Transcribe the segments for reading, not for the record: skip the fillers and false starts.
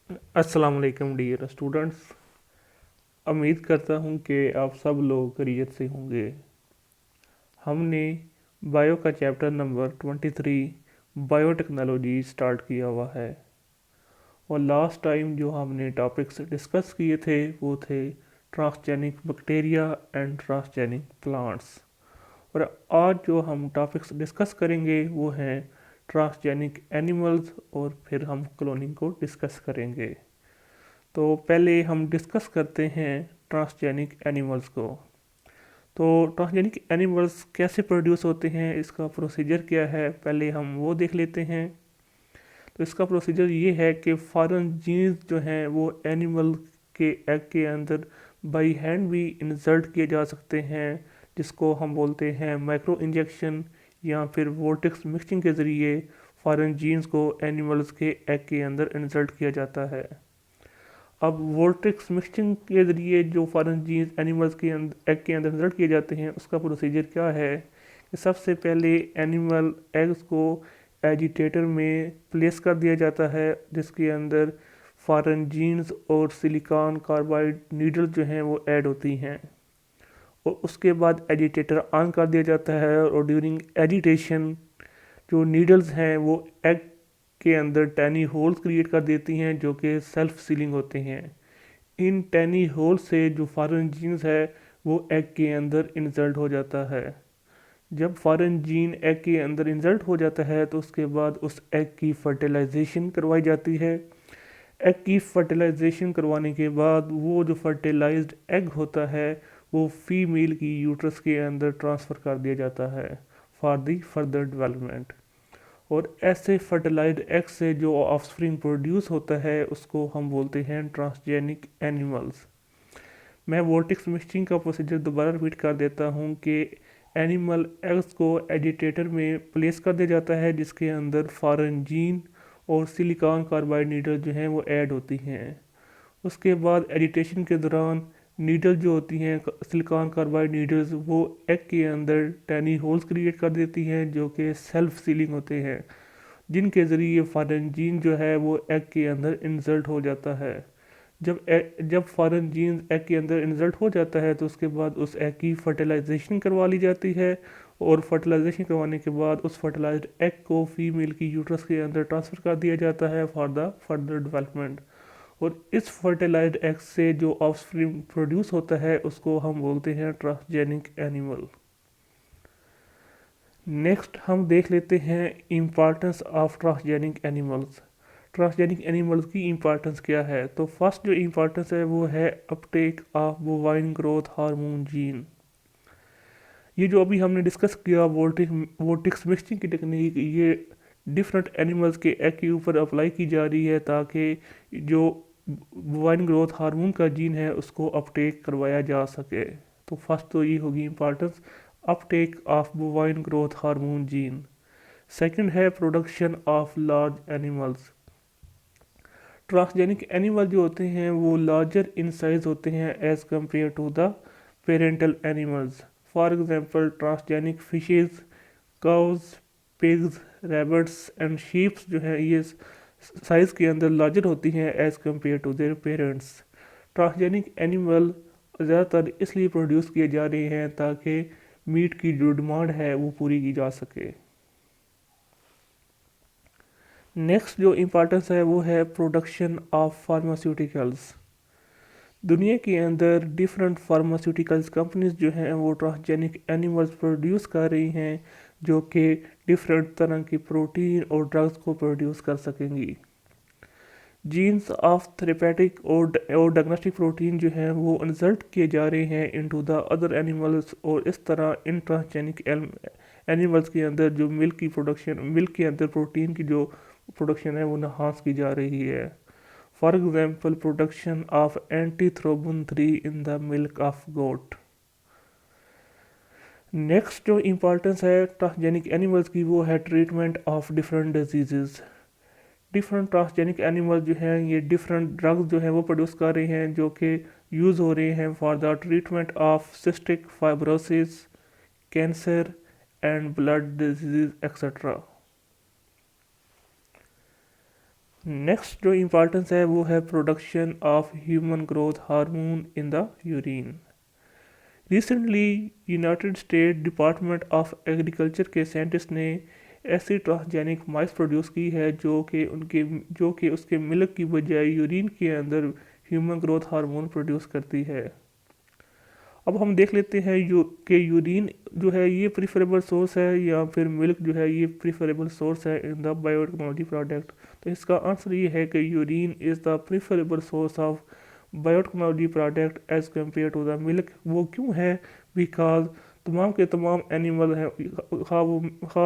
अस्सलाम वालेकुम dear students. उम्मीद करता हूँ कि आप सब लोग खैरियत से होंगे। हमने बायो का चैप्टर नंबर 23 बायोटेक्नोलॉजी स्टार्ट किया हुआ है। और लास्ट टाइम जो हमने टॉपिक्स डिस्कस किए थे वो थे transgenic bacteria and transgenic plants. और आज जो हम टॉपिक्स डिस्कस करेंगे वो हैं ट्रांसजेनिक एनिमल्स, और फिर हम क्लोनिंग को डिस्कस करेंगे। तो पहले हम डिस्कस करते हैं ट्रांसजेनिक एनिमल्स को। तो ट्रांसजेनिक एनिमल्स कैसे प्रोड्यूस होते हैं, इसका प्रोसीजर क्या है, पहले हम वो देख लेते हैं। तो इसका प्रोसीजर ये है कि फॉरेन जीन्स जो हैं वो एनिमल के एग के अंदर बाई हैंड भी इंसर्ट किए जा सकते हैं, जिसको हम बोलते हैं माइक्रो इंजेक्शन, या फिर वोर्टेक्स मिक्सिंग के ज़रिए फॉरेन जीन्स को एनिमल्स के एग के अंदर इंसर्ट किया जाता है। अब वोल्ट्रिक्स मिक्सिंग के ज़रिए जो फॉरेन जीन्स एनिमल्स के एग के अंदर इंसर्ट किए जाते हैं, उसका प्रोसीजर क्या है कि सबसे पहले एनिमल एग्स को एजिटेटर में प्लेस कर दिया जाता है, जिसके अंदर फॉरेन जीन्स और सिलिकॉन कार्बाइड नीडल जो हैं वो ऐड होती हैं। और उसके बाद एजिटेटर ऑन कर दिया जाता है, और ड्यूरिंग एजिटेशन जो नीडल्स हैं वो एग के अंदर टैनी होल्स क्रिएट कर देती हैं, जो कि सेल्फ सीलिंग होते हैं। इन टैनी होल से जो फॉरेन जीन्स है वो एग के अंदर इंसर्ट हो जाता है। जब फॉरेन जीन एग के अंदर इंसर्ट हो जाता है तो उसके बाद उस एग की फर्टिलाइजेशन करवाई जाती है। एग की फर्टिलाइजेशन करवाने के बाद वो जो फर्टिलाइज्ड एग होता है वो फीमेल की यूट्रस के अंदर ट्रांसफ़र कर दिया जाता है फॉर दी फर्दर डेवलपमेंट। और ऐसे फर्टिलाइज्ड एग से जो ऑफस्प्रिंग प्रोड्यूस होता है उसको हम बोलते हैं ट्रांसजेनिक एनिमल्स। मैं वोल्टिक्स मिक्सिंग का प्रोसीजर दोबारा रिपीट कर देता हूँ कि एनिमल एग्स को एजिटेटर में प्लेस कर दिया जाता है, जिसके अंदर फॉरेन जीन और सिलिकॉन कार्बाइड नीडल जो हैं वो ऐड होती हैं। उसके बाद एजिटेशन के दौरान नीडल जो होती हैं सिलिकॉन कार्बाइड नीडल्स वो एग के अंदर टैनी होल्स क्रिएट कर देती हैं, जो कि सेल्फ सीलिंग होते हैं, जिनके ज़रिए फॉरेन जीन जो है वो एग के अंदर इंसर्ट हो जाता है। जब फॉरेन जीन एग के अंदर इंसर्ट हो जाता है तो उसके बाद उस एग की फर्टिलाइजेशन करवा ली जाती है। और फर्टिलाइजेशन करवाने के बाद उस फर्टिलाइज्ड एग को फीमेल की यूट्रस के अंदर ट्रांसफ़र कर दिया जाता है फॉर द फर्दर डेवलपमेंट। और इस फर्टिलाइज्ड एग से जो ऑफस्प्रिंग प्रोड्यूस होता है उसको हम बोलते हैं ट्रांसजेनिक एनिमल। नेक्स्ट हम देख लेते हैं importance of transgenic animals. Transgenic animals की इम्पॉर्टेंस क्या है। तो फर्स्ट जो इम्पॉर्टेंस है वो है Uptake of bovine growth hormone gene. ये जो अभी हमने डिस्कस किया वोटिक्स मिक्सिंग की टेक्निक, ये डिफरेंट एनिमल्स के एग के ऊपर अप्लाई की जा रही है ताकि जो बोवाइन ग्रोथ हार्मोन का जीन है उसको अपटेक करवाया जा सके। तो फर्स्ट तो ये होगी importance, uptake of bovine growth hormone gene. Second है production of large animals. Transgenic animal जो होते हैं वो लार्जर इन साइज होते हैं as compare to the parental animals. For example transgenic fishes, cows, pigs, rabbits and sheeps जो है ये साइज़ के अंदर लार्जर होती हैं as compare to their parents. Transgenic animal ज़्यादातर इसलिए प्रोड्यूस किए जा रहे हैं ताकि मीट की जो डिमांड है वो पूरी की जा सके। नेक्स्ट जो इम्पोर्टेंस है वो है प्रोडक्शन ऑफ फार्मास्यूटिकल्स। दुनिया के अंदर डिफरेंट फार्मास्यूटिकल्स कंपनीज जो हैं वो ट्रांसजेनिक एनिमल्स प्रोड्यूस कर रही हैं, जो कि डिफरेंट तरह की प्रोटीन और ड्रग्स को प्रोड्यूस कर सकेंगी। जीन्स ऑफ थेरेपेटिक और डायग्नोस्टिक प्रोटीन जो हैं वो इंसर्ट किए जा रहे हैं इनटू द अदर एनिमल्स, और इस तरह इन ट्रांसजेनिक एनिमल्स के अंदर जो मिल्क के अंदर प्रोटीन की जो प्रोडक्शन है वो नहास की जा रही है। For example production of antithrombin 3 in the milk of goat. Next जो इम्पोर्टेंस है ट्रांसजेनिक एनिमल्स की वो है treatment of different diseases. Different transgenic animal जो हैं ये डिफरेंट ड्रग्स जो हैं वो प्रोड्यूस कर रहे हैं, जो कि यूज़ हो रहे हैं for the treatment of cystic fibrosis, cancer and blood disease etcetera. Next जो इम्पोर्टेंस है वो है production of human growth hormone in the urine. Recently United state department of agriculture के साइंटिस्ट ने ऐसी ट्रांसजेनिक माइस प्रोड्यूस की है जो कि उसके मिल्क की बजाय यूरिन के अंदर ह्यूमन ग्रोथ हार्मोन प्रोड्यूस करती है। अब हम देख लेते हैं यूरिन जो है ये प्रिफरेबल सोर्स है या फिर मिल्क जो है ये प्रिफरेबल सोर्स है इन द बायोटेक्नोलॉजी प्रोडक्ट। तो इसका आंसर ये है कि urine is the preferable source of biotechnology product as compare to the milk. वो क्यों है? बिकॉज तमाम के तमाम एनिमल हैं, खा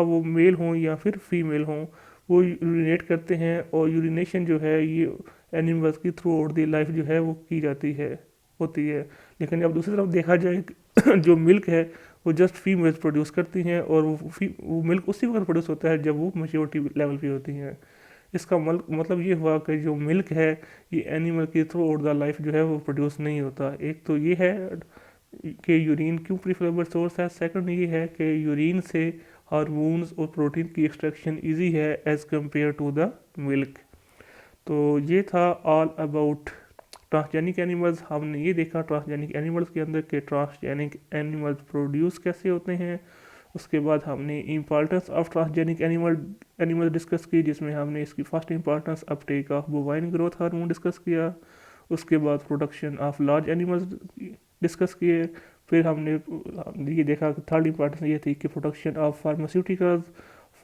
वो मेल हों या फिर फीमेल हों, वो यूरिनेट करते हैं और यूरिनेशन जो है ये एनिमल्स की थ्रू आउट दी लाइफ जो है वो की जाती है होती है। लेकिन अब दूसरी तरफ देखा जाए जो मिल्क है वो जस्ट फीमेल्स प्रोड्यूस करती हैं और वो मिल्क उसी वक्त प्रोड्यूस होता है जब वो मेच्योरिटी लेवल पे होती हैं। इसका मतलब ये हुआ कि जो मिल्क है ये एनिमल की थ्रू आउट द लाइफ जो है वो प्रोड्यूस नहीं होता। एक तो ये है कि यूरिन क्यों प्रीफरेबल सोर्स है, सेकंड ये है कि यूरिन से हार्मोन्स और प्रोटीन की एक्सट्रैक्शन इजी है as compare to the milk. तो ये था ऑल अबाउट ट्रांसजेनिक एनिमल्स। हमने ये देखा ट्रांसजेनिक एनिमल्स के अंदर के ट्रांसजेनिक एनिमल्स प्रोड्यूस कैसे होते हैं। उसके बाद हमने importance of transgenic animal discuss की, जिसमें हमने इसकी first importance uptake of bovine growth hormone discuss किया। उसके बाद production of large animals discuss किए। फिर हमने ये देखा कि थर्ड इम्पॉर्टेंस ये थी कि प्रोडक्शन ऑफ फार्मास्यूटिकल्स,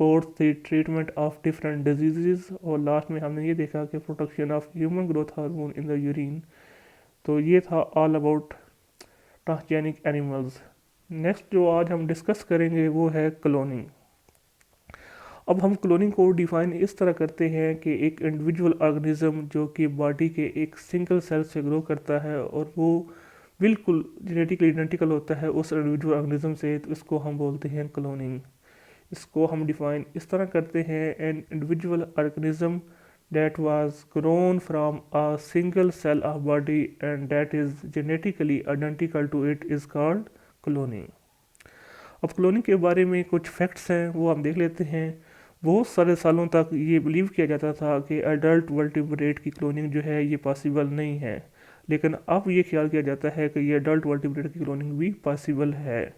फोर्थ थी ट्रीटमेंट ऑफ डिफरेंट डिजीज़, और लास्ट में हमने ये देखा कि production of human growth hormone in the urine. तो ये था all about transgenic animals. Next जो आज हम डिस्कस करेंगे वो है क्लोनिंग। अब हम क्लोनिंग को डिफाइन इस तरह करते हैं कि एक इंडिविजुअल ऑर्गेनिज्म जो कि बॉडी के एक सिंगल सेल से ग्रो करता है और वो बिल्कुल जेनेटिकली आइडेंटिकल होता है उस इंडिविजुअल ऑर्गेनिज्म से, तो इसको हम बोलते हैं क्लोनिंग। इसको हम डिफाइन इस तरह करते हैं, an individual organism that was grown from a single cell of body and that is genetically identical to it is called cloning। अब क्लोनिंग के बारे में कुछ फैक्ट्स हैं वो हम देख लेते हैं। बहुत सारे सालों तक ये बिलीव किया जाता था कि अडल्ट वर्टिब्रेट की क्लोनिंग जो है ये पॉसिबल नहीं है, लेकिन अब ये ख्याल किया जाता है कि ये अडल्ट वर्टिब्रेट की क्लोनिंग भी पॉसिबल है।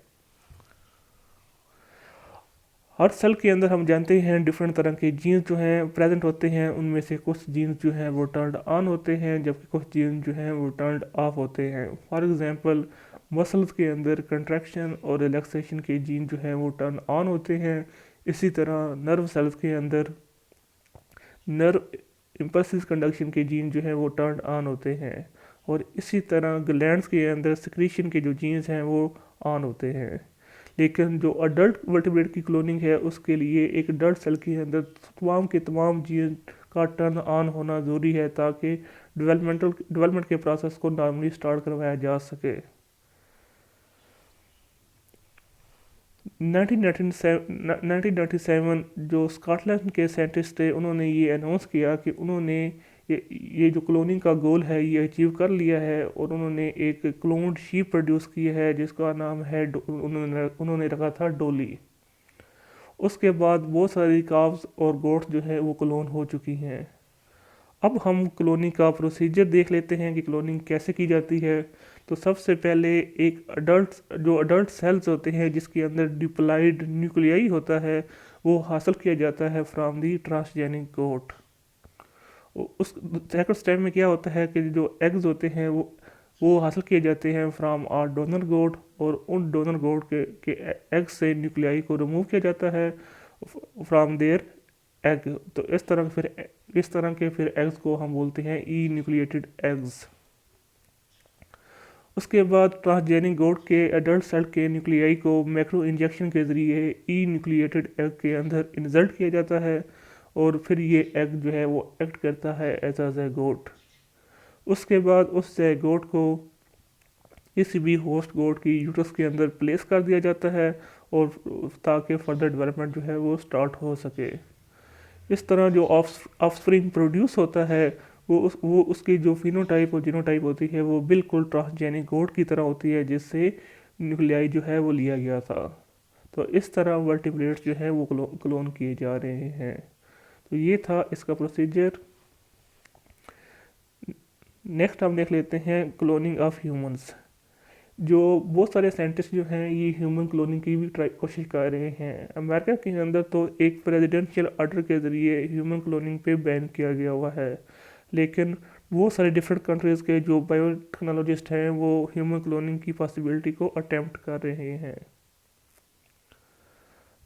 हर सेल के अंदर हम जानते हैं डिफरेंट तरह के जीन्स जो हैं प्रेजेंट होते हैं, उनमें से कुछ जीन्स जो हैं वो टर्न्ड ऑन होते हैं जबकि कुछ जीन्स जो हैं वो टर्न्ड ऑफ होते हैं। फॉर एग्जांपल मसल्स के अंदर कंट्रैक्शन और रिलैक्सेशन के जीन जो हैं वो टर्न ऑन होते हैं। इसी तरह नर्व सेल्स के अंदर नर्व इम्पल्सिव कंडक्शन के जीन जो हैं वो टर्न ऑन होते हैं, और इसी तरह ग्लैंड्स के अंदर सिक्रीशन के जो जीन्स हैं वो ऑन होते हैं। लेकिन जो अडल्ट वर्टिब्रेट की क्लोनिंग है उसके लिए एक अडल्ट सेल के अंदर तमाम के तमाम जीन का टर्न ऑन होना ज़रूरी है ताकि डेवलपमेंट के प्रोसेस को नॉर्मली स्टार्ट करवाया जा सके। 1997 जो स्कॉटलैंड के साइंटिस्ट थे उन्होंने ये अनाउंस किया कि उन्होंने ये जो क्लोनिंग का गोल है ये अचीव कर लिया है, और उन्होंने एक क्लोन्ड शीप प्रोड्यूस की है जिसका नाम है उन्होंने रखा था डोली। उसके बाद बहुत सारी काव्स और गोट्स जो है वो क्लोन हो चुकी हैं। अब हम क्लोनिंग का प्रोसीजर देख लेते हैं कि क्लोनिंग कैसे की जाती है। तो सबसे पहले एक अडल्ट सेल्स होते हैं जिसके अंदर डिप्लॉइड न्यूक्लियाई होता है वो हासिल किया जाता है फ्रॉम दी ट्रांसजेनिक गोट। उस सेकंड स्टेप में क्या होता है कि जो एग्स होते हैं वो हासिल किए जाते हैं फ्रॉम आ डोनर गोट, और उन डोनर गोट के एग से न्यूक्लियाई को रिमूव किया जाता है फ्रॉम देयर एग। तो इस तरह के फिर एग्स को हम बोलते हैं ई न्यूक्लिएटेड एग्स। उसके बाद ट्रांसजेनिक गोट के एडल्ट सेल के न्यूक्लियाई को मैक्रो इंजेक्शन के ज़रिए ई न्यूक्लिएटेड एग के अंदर इंसर्ट किया जाता है, और फिर ये एग जो है वो एक्ट करता है एज अ ज़ैगोट। उसके बाद उस ज़ैगोट को किसी भी होस्ट गोट की यूट्रस के अंदर प्लेस कर दिया जाता है, और ताकि फर्दर डेवलपमेंट जो है वो स्टार्ट हो सके। इस तरह जो ऑफस्प्रिंग प्रोड्यूस होता है वो उसकी जो फिनोटाइप और जीनोटाइप होती है वो बिल्कुल ट्रांसजेनिक गोट की तरह होती है जिससे न्यूक्लियाई जो है वो लिया गया था। तो इस तरह वर्टिब्रेट्स जो है वो क्लोन किए जा रहे हैं। तो ये था इसका प्रोसीजर। नेक्स्ट हम देख लेते हैं क्लोनिंग ऑफ ह्यूमंस। जो बहुत सारे साइंटिस्ट जो हैं ये ह्यूमन क्लोनिंग की भी ट्राई कोशिश कर रहे हैं। अमेरिका के अंदर तो एक प्रेसिडेंशियल ऑर्डर के ज़रिए ह्यूमन क्लोनिंग पे बैन किया गया हुआ है, लेकिन वो सारे डिफरेंट कंट्रीज़ के जो बायोटेक्नोलॉजिस्ट हैं वो ह्यूमन क्लोनिंग की पॉसिबिलिटी को अटेम्प्ट कर रहे हैं।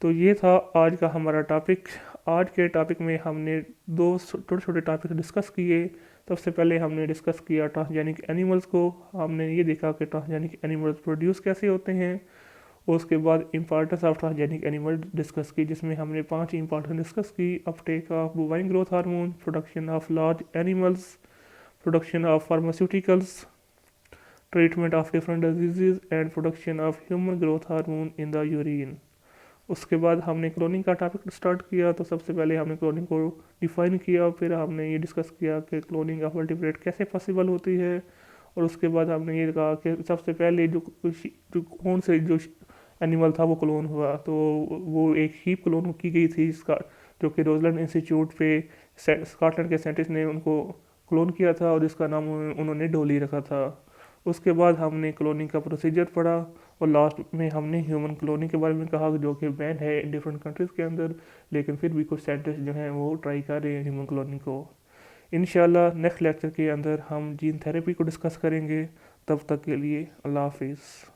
तो ये था आज का हमारा टॉपिक। आज के टॉपिक में हमने दो छोटे छोटे टॉपिक डिस्कस किए। सबसे पहले हमने डिस्कस किया ट्रांसजेनिक एनिमल्स को। हमने ये देखा कि ट्रांसजेनिक एनिमल्स प्रोड्यूस कैसे होते हैं। और उसके बाद importance of transgenic animal discuss की, जिसमें हमने 5 इंपॉर्टेंट डिस्कस की। Uptake of bovine growth hormone, production of large animals, production of pharmaceuticals, treatment of different disease and production of human growth hormone in the urine. उसके बाद हमने cloning का topic start किया। तो सबसे पहले हमने क्लोनिंग को डिफाइन किया, फिर हमने ये डिस्कस किया कि क्लोनिंग ऑफ वर्टिब्रेट कैसे पॉसिबल होती है। और उसके बाद हमने ये कहा कि सबसे पहले जो कौन से जो एनिमल था वो क्लोन हुआ, तो वो एक शीप क्लोन की गई थी इसका, जो कि रोजलैंड इंस्टीट्यूट पे स्कॉटलैंड के साइंटिस्ट ने उनको क्लोन किया था और जिसका नाम उन्होंने डोली रखा था। उसके बाद हमने क्लोनिंग का प्रोसीजर पढ़ा और लास्ट में हमने ह्यूमन क्लोनिंग के बारे में कहा, जो कि बैन है डिफरेंट कंट्रीज़ के अंदर, लेकिन फिर भी कुछ साइंटिस्ट जो हैं वो ट्राई कर रहे हैं ह्यूमन क्लोनिंग को। इंशाल्लाह नेक्स्ट लेक्चर के अंदर हम जीन थेरेपी को डिस्कस करेंगे। तब तक के लिए अल्लाह हाफिज़।